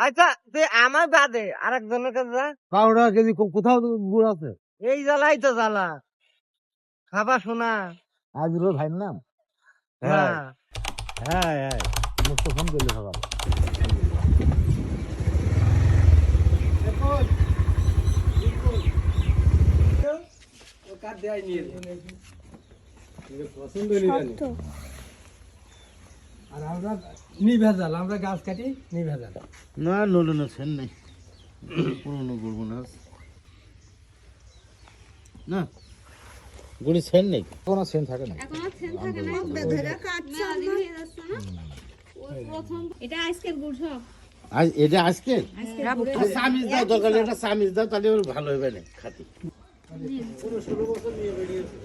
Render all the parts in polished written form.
আচ্ছা তুই আমার বাদে আরেকজনের কাছে যা। 12 টাকা কেজি কোথাও গুড় আছে? এই জ্বালাই তো জ্বালা খাবা শোনা। আজিরুল ভাইয়ের নাম? হ্যাঁ হ্যাঁ হ্যাঁ, মুখ তো ফোন করলে সকাল। আর আমরা নিভেজাল, আমরা গাছ কাটি নিভেজাল। না নলে না সেন নাই, পুরনো করবো না না, গুড়ি সেন নেই, কোনো সেন থাকে না। এটা আজকের গুড় সব আজ এটা আজকে সামিজ দাও, দরকার এটা সামিজ দাও, তাহলে ওর ভালো হবে না খাতি। পুরো 16 বছর নিয়ে বেরিয়েছে।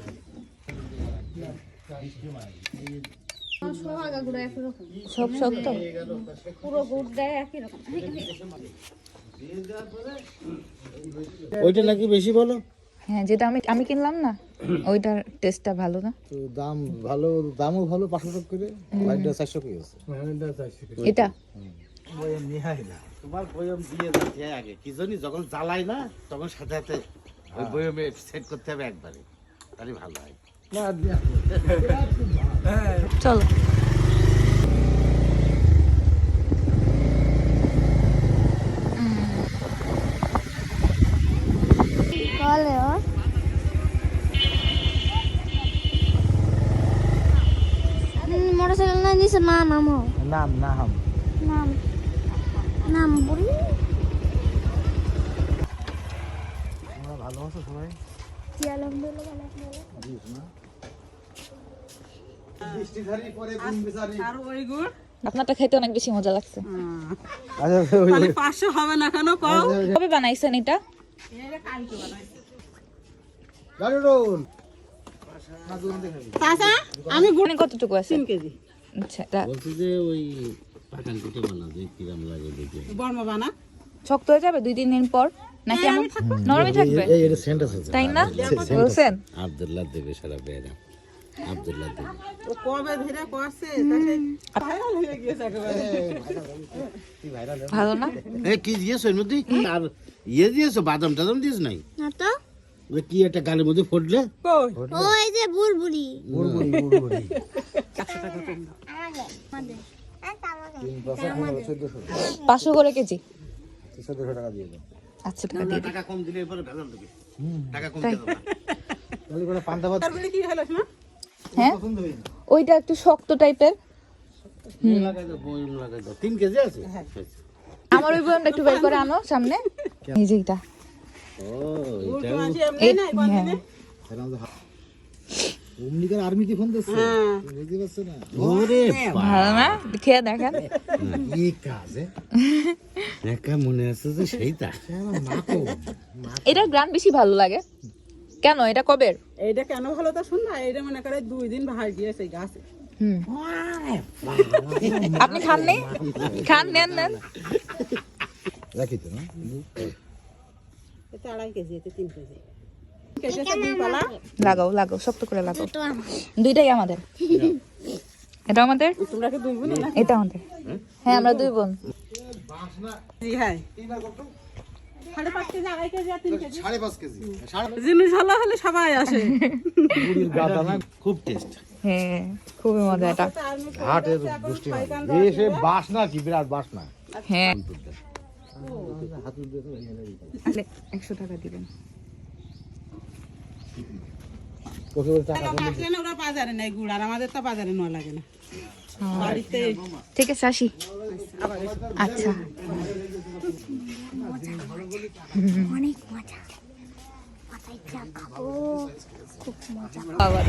সব শক্ত পুরো গুড় দেয় একই রকম। ওইটা নাকি বেশি বলো? হ্যাঁ, যেটা আমি কিনলাম না ওইটার টেস্টটা ভালো না। তো দাম ভালো, দামও ভালো, 500 টাকা করে, লাইটটা 400 করে আছে। এটা বয়ম নিহাই না, তোমার বয়ম দিয়ে যাচ্ছে আগে কি জানি, যখন জ্বালাই না তখন সাথে সাথে ওই বয়মে সেট করতে হবে একবারে, তাহলে ভালো হয়। চলো মোটরসাইকেল না দিছে না নামো নাম নাম নাম নাম বলি। তোমরা ভালো আছো সবাই? জি আলহামদুলিল্লাহ ভালো আছি। বৃষ্টিধারি পরে দিন বিচারি। আর ওই গুড় আপনারটা খেতে অনেক বেশি মজা লাগছে। আচ্ছা তাহলে 500 হবে না কেন কও? কবে বানাইছেন এটা? এটা কালকে বানাইছি। গাড়ি রোল চাচা আমি গুড় মানে কতটুকু আছে? 3 কেজি আচ্ছা, বলছি যে ওই পাকান পিঠে বানাবে কিরম লাগে দেখে। বর্ম বানা। শক্ত হয়ে যাবে 2-3 দিন পর নাকি এমন নরমই থাকবে? এই এটা সেন্ট আছে তাই না বলছেন? আব্দুল্লাহ দেবে সারা বেরা, আব্দুল্লাহ দেবে। ও কবে ধরে করছে তাকে ভাইরাল হয়ে গিয়েছে একেবারে। ভালো না? এই কি দিয়েছো এর মধ্যে? আর ইয়ে দিয়েছো, বাদাম টাদাম দিয়েছ নাই? না তো ওই কি একটা গালের মধ্যে ফুটলে? কই ওই যে বুড়বুড়ি বুড়বুড়ি 100 টাকা কম দাও। আমাদের 500 করে কেজি। 1400 টাকা দিয়ে দাও। আচ্ছা, টাকা দিয়ে দিই। টাকা কম দিলে এরপরে ভেজাল দেবে। টাকা কম দিয়ে দাও। তাহলে করে পান্তা ভাত তার বলে কি হলো না? হ্যাঁ, ওইটা একটু শক্ত টাইপের। লাগাই দাও, বয়ম লাগাই দাও। 3 কেজি আছে? আমার ওই বয়ামটা একটু বের করে আনো সামনে। এই যে এটা। ও গুড় এটা তো আছে এমনি নাই কোনদিনে। অমনিকার আর্মিতে ফোন দিচ্ছে, হ্যাঁ বুঝতে পারছ না? ওরে ভালো না? খেয়ে দেখেন। কি কাজ একা মনে আছে যে সেইটা এটার গ্রান বেশি ভালো লাগে কেন? এটা কবের? এইটা কেন ভালো তা শুন না, এইটা মনে করে 2 দিন ভাই দিয়েছে গাছে। হুম, আপনি খান নেই? খান, নেন নেন। রাখি তো না। এটা 2.5 কেজি, এটা 3 কেজি। কেটেছে 2 পালা। লাগাও লাগাও, শক্ত করে লাগাও। তো আমার দুইটাই আমাদের। এটা আমাদের, তোমরা কি 2 বোন না? এটা আমাদের। হ্যাঁ, আমরা 2 বোন। জি হ্যাঁ। 5.5 কেজি, 2.5 কেজি আর 3 কেজি। 5.5 কেজি জিনিস ভালো হলে সবাই আসে। গুড়ির গাদা না, খুব টেস্ট। হ্যাঁ, খুবই মজা এটা। হাটের গোষ্ঠী এসে বাসনা কি বিরাট বাসনা। হ্যাঁ, 100 টাকা দিবেন। টাকা পাঠলে না, ওরা বাজারে নেই গুড়, আর আমাদের তো বাজারে নেওয়া লাগে না। বাড়িতে ঠিক আছে, আসি। আচ্ছা, অনেক মজা মাথায় চা খাবো খুব মজা। বাবা